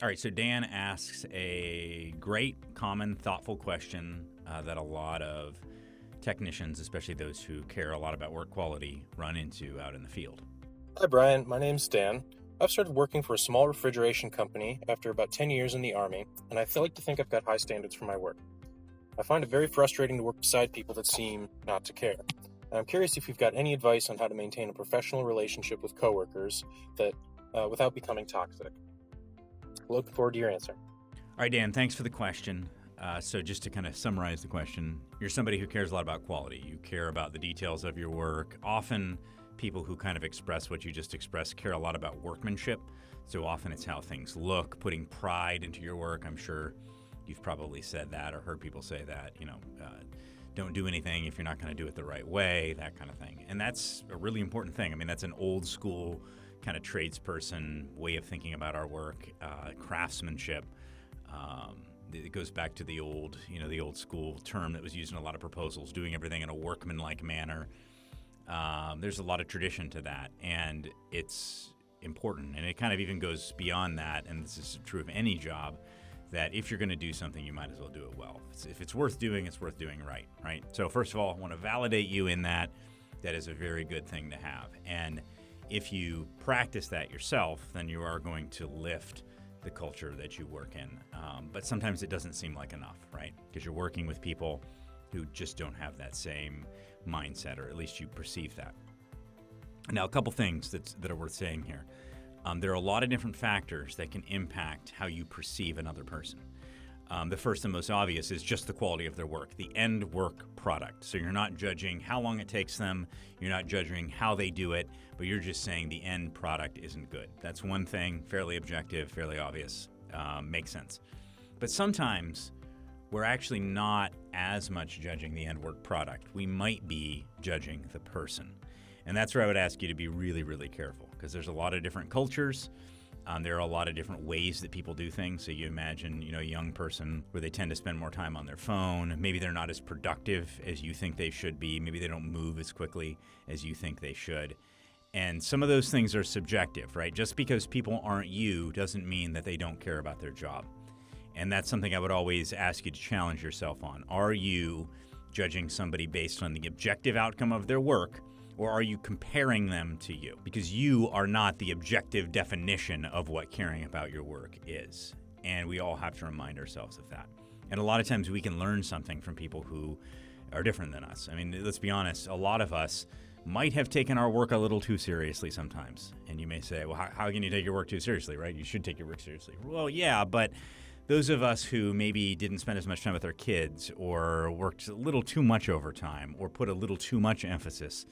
All right, so Dan asks a great, common, thoughtful question that a lot of technicians, especially those who care a lot about work quality, run into out in the field. Hi, Brian. My name's Dan. I've started working for a small refrigeration company after about 10 years in the Army, and I like to think I've got high standards for my work. I find it very frustrating to work beside people that seem not to care. And I'm curious if you've got any advice on how to maintain a professional relationship with coworkers that without becoming toxic. Looking forward to your answer. All right, Dan, thanks for the question. So just to kind of summarize the question, you're somebody who cares a lot about quality. You care about the details of your work. Often people who kind of express what you just expressed care a lot about workmanship. So often it's how things look, putting pride into your work. I'm sure you've probably said that or heard people say that, don't do anything if you're not going to do it the right way, that kind of thing. And that's a really important thing. I mean, that's an old school kind of tradesperson way of thinking about our work, craftsmanship. It goes back to the old school term that was used in a lot of proposals, doing everything in a workmanlike manner. There's a lot of tradition to that, and it's important. And it kind of even goes beyond that, and this is true of any job, that if you're going to do something, you might as well do it well. If it's worth doing, it's worth doing right? So first of all, I want to validate you in that. That is a very good thing to have. And if you practice that yourself, then you are going to lift the culture that you work in. But sometimes it doesn't seem like enough, right? Because you're working with people who just don't have that same mindset, or at least you perceive that. Now, a couple things that are worth saying here. There are a lot of different factors that can impact how you perceive another person. The first and most obvious is just the quality of their work, the end work product. So you're not judging how long it takes them, you're not judging how they do it, but you're just saying the end product isn't good. That's one thing, fairly objective, fairly obvious, makes sense. But sometimes we're actually not as much judging the end work product. We might be judging the person. And that's where I would ask you to be really, really careful, because there's a lot of different cultures. There are a lot of different ways that people do things. So you imagine, a young person where they tend to spend more time on their phone. Maybe they're not as productive as you think they should be. Maybe they don't move as quickly as you think they should. And some of those things are subjective, right? Just because people aren't you doesn't mean that they don't care about their job. And that's something I would always ask you to challenge yourself on. Are you judging somebody based on the objective outcome of their work, or are you comparing them to you? Because you are not the objective definition of what caring about your work is. And we all have to remind ourselves of that. And a lot of times we can learn something from people who are different than us. I mean, let's be honest, a lot of us might have taken our work a little too seriously sometimes. And you may say, well, how can you take your work too seriously, right? You should take your work seriously. Well, yeah, but those of us who maybe didn't spend as much time with our kids, or worked a little too much overtime, or put a little too much emphasis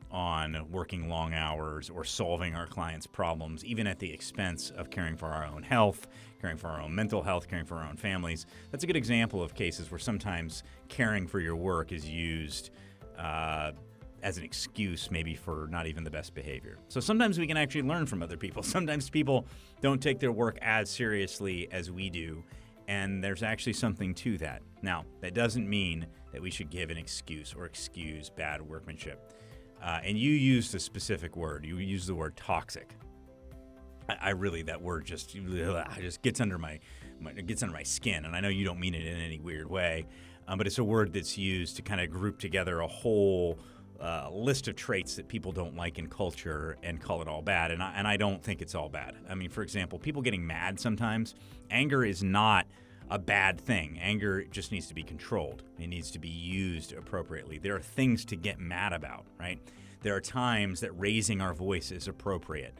on working long hours or solving our clients' problems, even at the expense of caring for our own health, caring for our own mental health, caring for our own families. That's a good example of cases where sometimes caring for your work is used as an excuse maybe for not even the best behavior. So sometimes we can actually learn from other people. Sometimes people don't take their work as seriously as we do, and there's actually something to that. Now, that doesn't mean that we should give an excuse or excuse bad workmanship. And you used a specific word. You used the word toxic. I really, that word just gets under my skin. And I know you don't mean it in any weird way, but it's a word that's used to kind of group together a whole list of traits that people don't like in culture and call it all bad. And I don't think it's all bad. I mean, for example, people getting mad sometimes. Anger is not a bad thing. Anger just needs to be controlled. It needs to be used appropriately. There are things to get mad about, right? There are times that raising our voice is appropriate.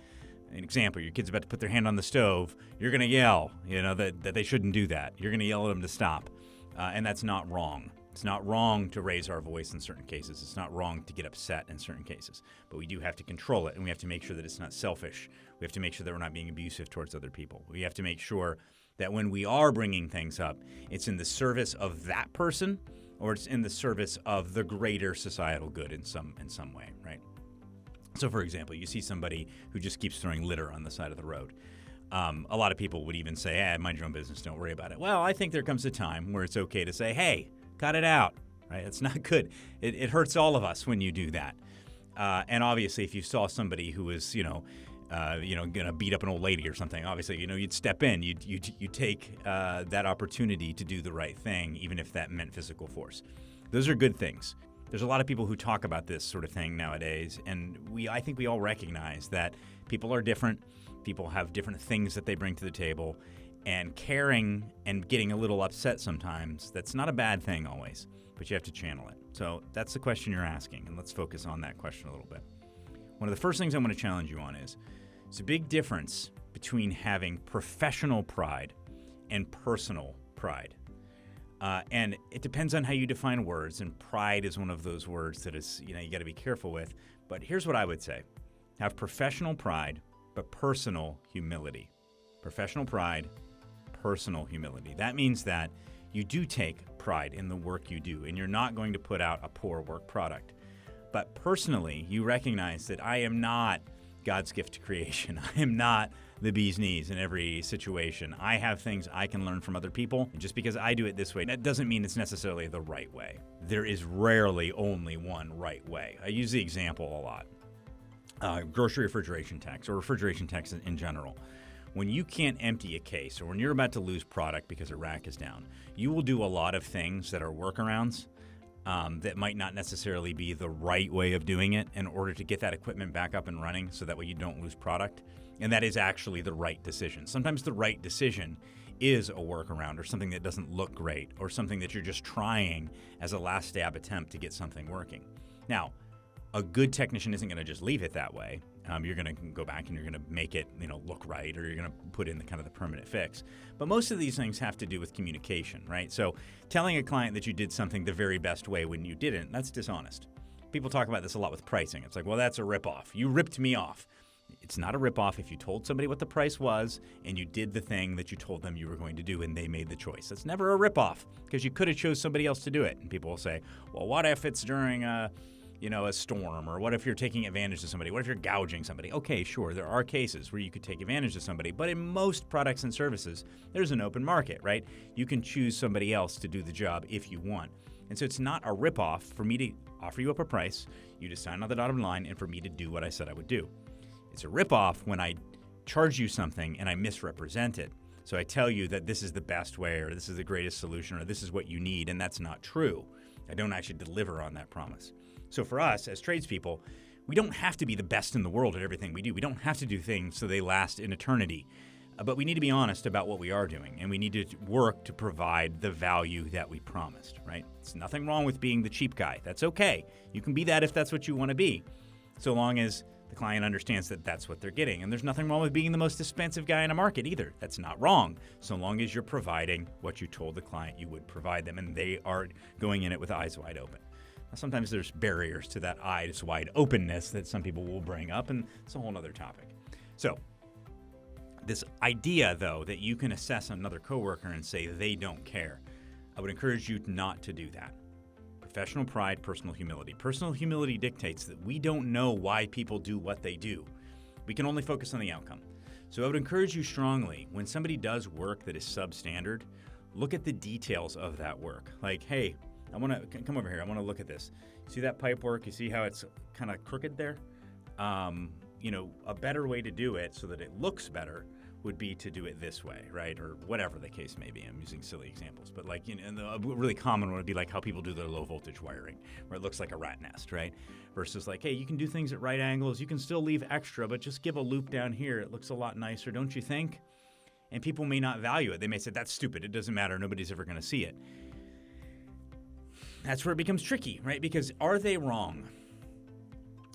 An example, your kid's about to put their hand on the stove. You're going to yell, that they shouldn't do that. You're going to yell at them to stop. And that's not wrong. It's not wrong to raise our voice in certain cases. It's not wrong to get upset in certain cases. But we do have to control it, and we have to make sure that it's not selfish. We have to make sure that we're not being abusive towards other people. We have to make sure that when we are bringing things up, it's in the service of that person, or it's in the service of the greater societal good in some way, right? So, for example, you see somebody who just keeps throwing litter on the side of the road. A lot of people would even say, mind your own business, don't worry about it. Well, I think there comes a time where it's okay to say, hey, cut it out, right? It's not good. It hurts all of us when you do that. And obviously, if you saw somebody who was, gonna beat up an old lady or something. Obviously, you'd step in, you take that opportunity to do the right thing, even if that meant physical force. Those are good things. There's a lot of people who talk about this sort of thing nowadays, and I think we all recognize that people are different. People have different things that they bring to the table, and caring and getting a little upset sometimes, that's not a bad thing always, but you have to channel it. So that's the question you're asking, and let's focus on that question a little bit. One of the first things I want to challenge you on is, it's a big difference between having professional pride and personal pride. And it depends on how you define words, and pride is one of those words that is, you got to be careful with. But here's what I would say. Have professional pride, but personal humility. Professional pride, personal humility. That means that you do take pride in the work you do, and you're not going to put out a poor work product. But personally, you recognize that I am not God's gift to creation. I am not the bee's knees in every situation. I have things I can learn from other people. And just because I do it this way, that doesn't mean it's necessarily the right way. There is rarely only one right way. I use the example a lot. Grocery refrigeration tax, or refrigeration tax in general. When you can't empty a case, or when you're about to lose product because a rack is down, you will do a lot of things that are workarounds that might not necessarily be the right way of doing it in order to get that equipment back up and running so that way you don't lose product. And that is actually the right decision. Sometimes the right decision is a workaround, or something that doesn't look great, or something that you're just trying as a last stab attempt to get something working. Now, a good technician isn't going to just leave it that way. You're going to go back and you're going to make it, look right, or you're going to put in the permanent fix. But most of these things have to do with communication, right? So telling a client that you did something the very best way when you didn't, that's dishonest. People talk about this a lot with pricing. It's like, well, that's a ripoff. You ripped me off. It's not a ripoff if you told somebody what the price was and you did the thing that you told them you were going to do and they made the choice. That's never a ripoff, because you could have chose somebody else to do it. And people will say, well, what if it's during a storm, or what if you're taking advantage of somebody? What if you're gouging somebody? Okay, sure, there are cases where you could take advantage of somebody, but in most products and services, there's an open market, right? You can choose somebody else to do the job if you want. And so it's not a ripoff for me to offer you up a price, you to sign on the dotted line, and for me to do what I said I would do. It's a ripoff when I charge you something and I misrepresent it. So I tell you that this is the best way, or this is the greatest solution, or this is what you need, and that's not true. I don't actually deliver on that promise. So for us as tradespeople, we don't have to be the best in the world at everything we do. We don't have to do things so they last in eternity. But we need to be honest about what we are doing, and we need to work to provide the value that we promised, right? It's nothing wrong with being the cheap guy. That's okay. You can be that if that's what you want to be, so long as the client understands that that's what they're getting. And there's nothing wrong with being the most expensive guy in a market either. That's not wrong, so long as you're providing what you told the client you would provide them, and they are going in it with eyes wide open. Now, sometimes there's barriers to that eyes wide openness that some people will bring up, and it's a whole other topic. So this idea, though, that you can assess another coworker and say they don't care, I would encourage you not to do that. Professional pride, personal humility. Personal humility dictates that we don't know why people do what they do. We can only focus on the outcome. So I would encourage you strongly, when somebody does work that is substandard, look at the details of that work. Like, hey, I want to come over here. I want to look at this. See that pipe work? You see how it's kind of crooked there? A better way to do it so that it looks better would be to do it this way, right? Or whatever the case may be. I'm using silly examples, but a really common one would be like how people do their low voltage wiring, where it looks like a rat nest, right? Versus like, hey, you can do things at right angles. You can still leave extra, but just give a loop down here. It looks a lot nicer, don't you think? And people may not value it. They may say, that's stupid. It doesn't matter. Nobody's ever going to see it. That's where it becomes tricky, right? Because are they wrong?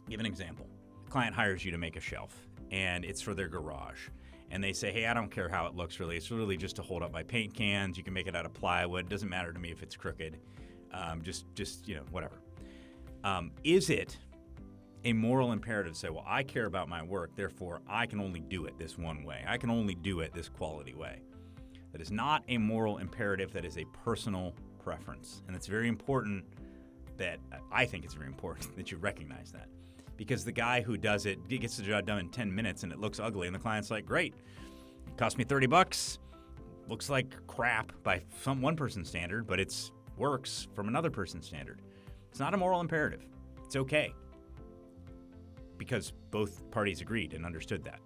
Give an example. A client hires you to make a shelf, and it's for their garage. And they say, hey, I don't care how it looks really. It's really just to hold up my paint cans. You can make it out of plywood. It doesn't matter to me if it's crooked. Whatever. Is it a moral imperative to say, well, I care about my work, therefore I can only do it this one way. I can only do it this quality way. That is not a moral imperative. That is a personal preference. And it's very important I think it's very important that you recognize that. Because the guy who does it gets the job done in 10 minutes and it looks ugly, and the client's like, great, it cost me $30, looks like crap by one person's standard, but it works from another person's standard. It's not a moral imperative. It's okay. because both parties agreed and understood that.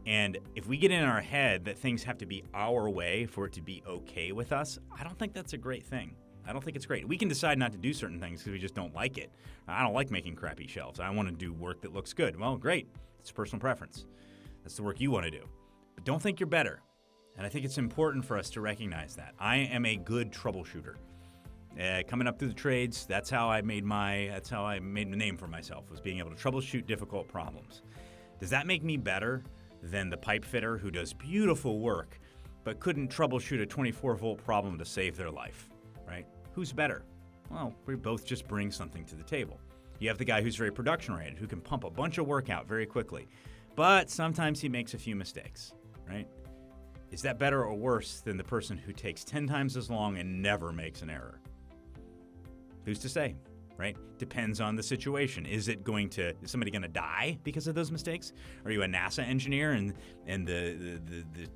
And if we get in our head that things have to be our way for it to be okay with us, I don't think that's a great thing. I don't think it's great. We can decide not to do certain things because we just don't like it. I don't like making crappy shelves. I want to do work that looks good. Well, great. It's personal preference. That's the work you want to do. But don't think you're better. And I think it's important for us to recognize that. I am a good troubleshooter. Coming up through the trades, that's how I made a name for myself, was being able to troubleshoot difficult problems. Does that make me better than the pipe fitter who does beautiful work but couldn't troubleshoot a 24-volt problem to save their life? Right? Who's better? Well, we both just bring something to the table. You have the guy who's very production-oriented, who can pump a bunch of work out very quickly, but sometimes he makes a few mistakes, right? Is that better or worse than the person who takes 10 times as long and never makes an error? Who's to say, right? Depends on the situation. Is somebody going to die because of those mistakes? Are you a NASA engineer and the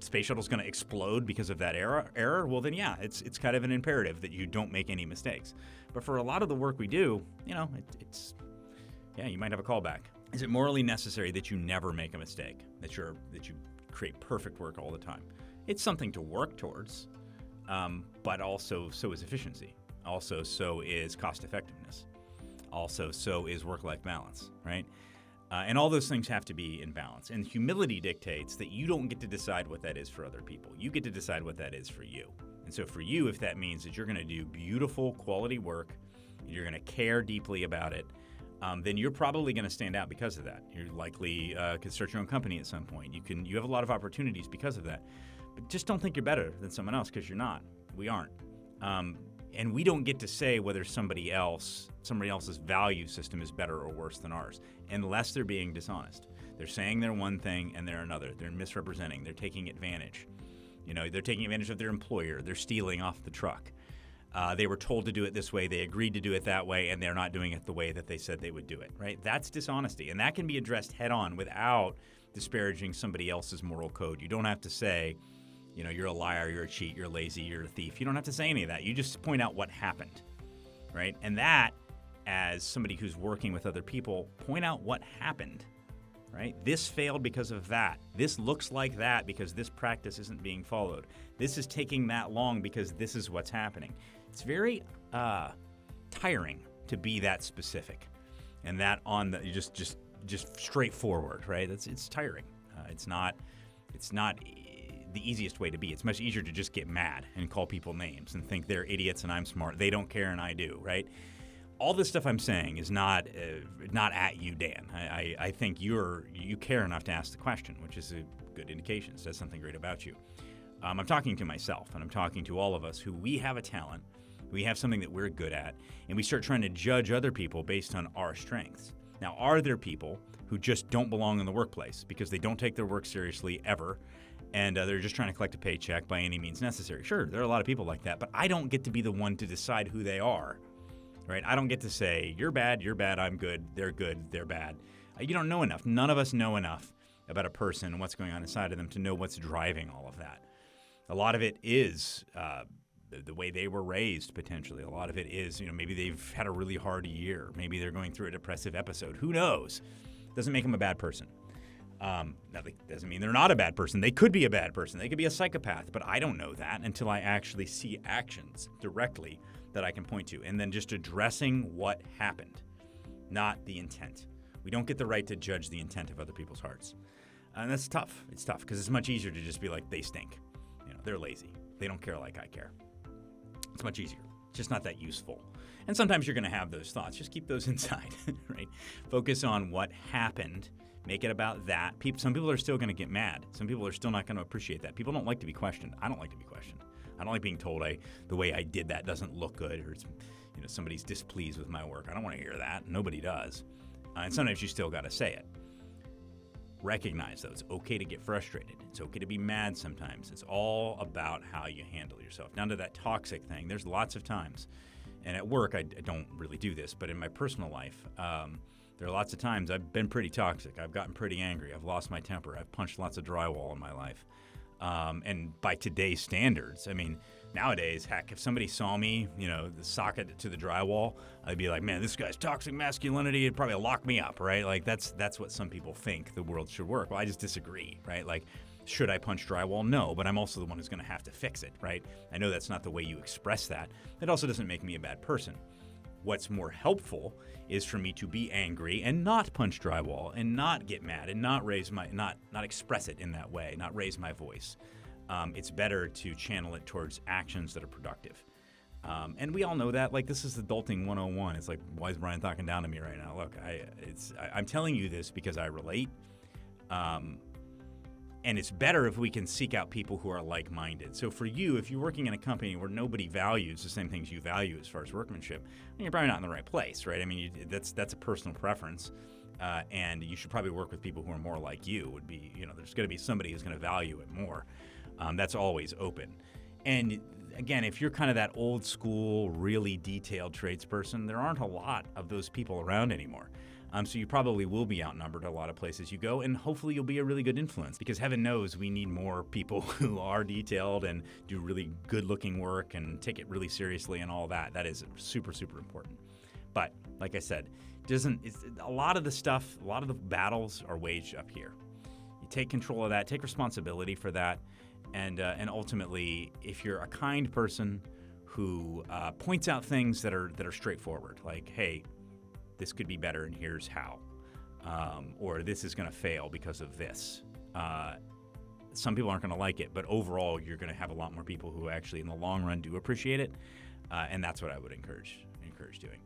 space shuttle's going to explode because of that error? Well, then yeah, it's kind of an imperative that you don't make any mistakes. But for a lot of the work we do, you might have a callback. Is it morally necessary that you never make a mistake? That you create perfect work all the time? It's something to work towards, but also so is efficiency. Also, so is cost effectiveness. Also, so is work-life balance, right? And all those things have to be in balance. And humility dictates that you don't get to decide what that is for other people. You get to decide what that is for you. And so for you, if that means that you're going to do beautiful quality work, you're going to care deeply about it, then you're probably going to stand out because of that. You're likely could start your own company at some point. You have a lot of opportunities because of that. But just don't think you're better than someone else, because you're not. We aren't. And we don't get to say whether somebody else's value system is better or worse than ours, unless they're being dishonest. They're saying they're one thing and they're another. They're misrepresenting. They're taking advantage. They're taking advantage of their employer. They're stealing off the truck. They were told to do it this way. They agreed to do it that way, and they're not doing it the way that they said they would do it, right? That's dishonesty, and that can be addressed head on without disparaging somebody else's moral code. You don't have to say, you're a liar, you're a cheat, you're lazy, you're a thief. You don't have to say any of that. You just point out what happened, right? And that, as somebody who's working with other people, point out what happened, right? This failed because of that. This looks like that because this practice isn't being followed. This is taking that long because this is what's happening. It's very tiring to be that specific, and that on the just straightforward, right? It's tiring. It's not the easiest way to be. It's much easier to just get mad and call people names and think they're idiots and I'm smart. They don't care and I do, right? All this stuff I'm saying is not at you, Dan. I think you care enough to ask the question, which is a good indication. It says something great about you. I'm talking to myself, and I'm talking to all of us who we have a talent, we have something that we're good at, and we start trying to judge other people based on our strengths. Now, are there people who just don't belong in the workplace because they don't take their work seriously ever, and they're just trying to collect a paycheck by any means necessary? Sure, there are a lot of people like that, but I don't get to be the one to decide who they are, right? I don't get to say, you're bad, I'm good, they're bad. You don't know enough. None of us know enough about a person and what's going on inside of them to know what's driving all of that. A lot of it is the way they were raised, potentially. A lot of it is, maybe they've had a really hard year. Maybe they're going through a depressive episode. Who knows? Doesn't make them a bad person. Now, that doesn't mean they're not a bad person. They could be a bad person. They could be a psychopath, but I don't know that until I actually see actions directly that I can point to, and then just addressing what happened, not the intent. We don't get the right to judge the intent of other people's hearts. And that's tough. It's tough because it's much easier to just be like, they stink. They're lazy. They don't care like I care. It's much easier. It's just not that useful. And sometimes you're going to have those thoughts. Just keep those inside, right? Focus on what happened. Make it about that. Some people are still going to get mad. Some people are still not going to appreciate that. People don't like to be questioned. I don't like to be questioned. I don't like being told the way I did that doesn't look good, or it's, somebody's displeased with my work. I don't want to hear that. Nobody does. And sometimes you still got to say it. Recognize, though, it's okay to get frustrated. It's okay to be mad sometimes. It's all about how you handle yourself. Down to that toxic thing, there's lots of times, and at work I don't really do this, but in my personal life, there are lots of times I've been pretty toxic. I've gotten pretty angry. I've lost my temper. I've punched lots of drywall in my life. And by today's standards, Nowadays, heck, if somebody saw me, the socket to the drywall, I'd be like, man, this guy's toxic masculinity. It'd probably lock me up, right? Like that's what some people think the world should work. Well, I just disagree, right? Like, should I punch drywall? No, but I'm also the one who's going to have to fix it, right? I know that's not the way you express that. That also doesn't make me a bad person. What's more helpful is for me to be angry and not punch drywall and not get mad and not express it in that way, not raise my voice. It's better to channel it towards actions that are productive. And we all know that. Like, this is adulting 101. It's like, why is Bryan talking down to me right now? Look, I'm telling you this because I relate. And it's better if we can seek out people who are like-minded. So for you, if you're working in a company where nobody values the same things you value as far as workmanship, then you're probably not in the right place, right? I mean, that's a personal preference. And you should probably work with people who are more like you. There's going to be somebody who's going to value it more. That's always open. And again, if you're kind of that old school, really detailed tradesperson, there aren't a lot of those people around anymore. So you probably will be outnumbered a lot of places you go, and hopefully you'll be a really good influence, because heaven knows we need more people who are detailed and do really good-looking work and take it really seriously and all that. That is super, super important. But like I said, a lot of the battles are waged up here. You take control of that, take responsibility for that, and ultimately, if you're a kind person who points out things that are straightforward, like, hey, this could be better and here's how, or this is going to fail because of this. Some people aren't going to like it, but overall, you're going to have a lot more people who actually, in the long run, do appreciate it, and that's what I would encourage doing.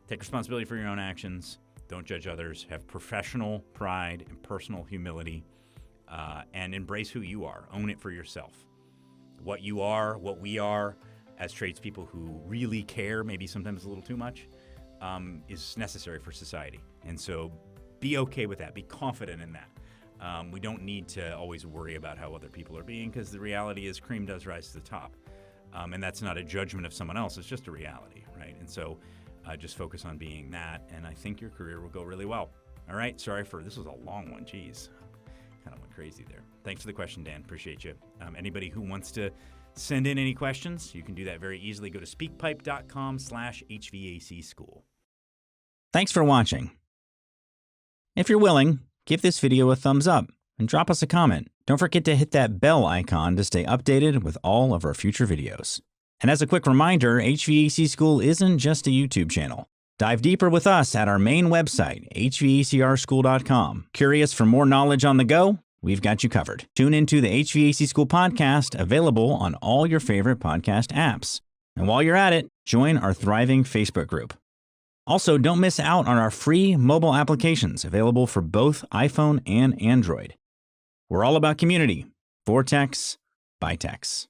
Take responsibility for your own actions. Don't judge others. Have professional pride and personal humility, and embrace who you are. Own it for yourself. What you are, what we are, as tradespeople who really care, maybe sometimes a little too much, is necessary for society. And so be okay with that. Be confident in that. We don't need to always worry about how other people are being, because the reality is cream does rise to the top. And that's not a judgment of someone else. It's just a reality, right? And so just focus on being that, and I think your career will go really well. All right? Sorry this was a long one. Jeez. Kind of went crazy there. Thanks for the question, Dan. Appreciate you. Anybody who wants to send in any questions, you can do that very easily. Go to speakpipe.com/HVAC school. Thanks for watching. If you're willing, give this video a thumbs up and drop us a comment. Don't forget to hit that bell icon to stay updated with all of our future videos. And as a quick reminder, HVAC School isn't just a YouTube channel. Dive deeper with us at our main website, hvacrschool.com. Curious for more knowledge on the go? We've got you covered. Tune into the HVAC School podcast, available on all your favorite podcast apps. And while you're at it, join our thriving Facebook group. Also, don't miss out on our free mobile applications available for both iPhone and Android. We're all about community, for techs, by techs.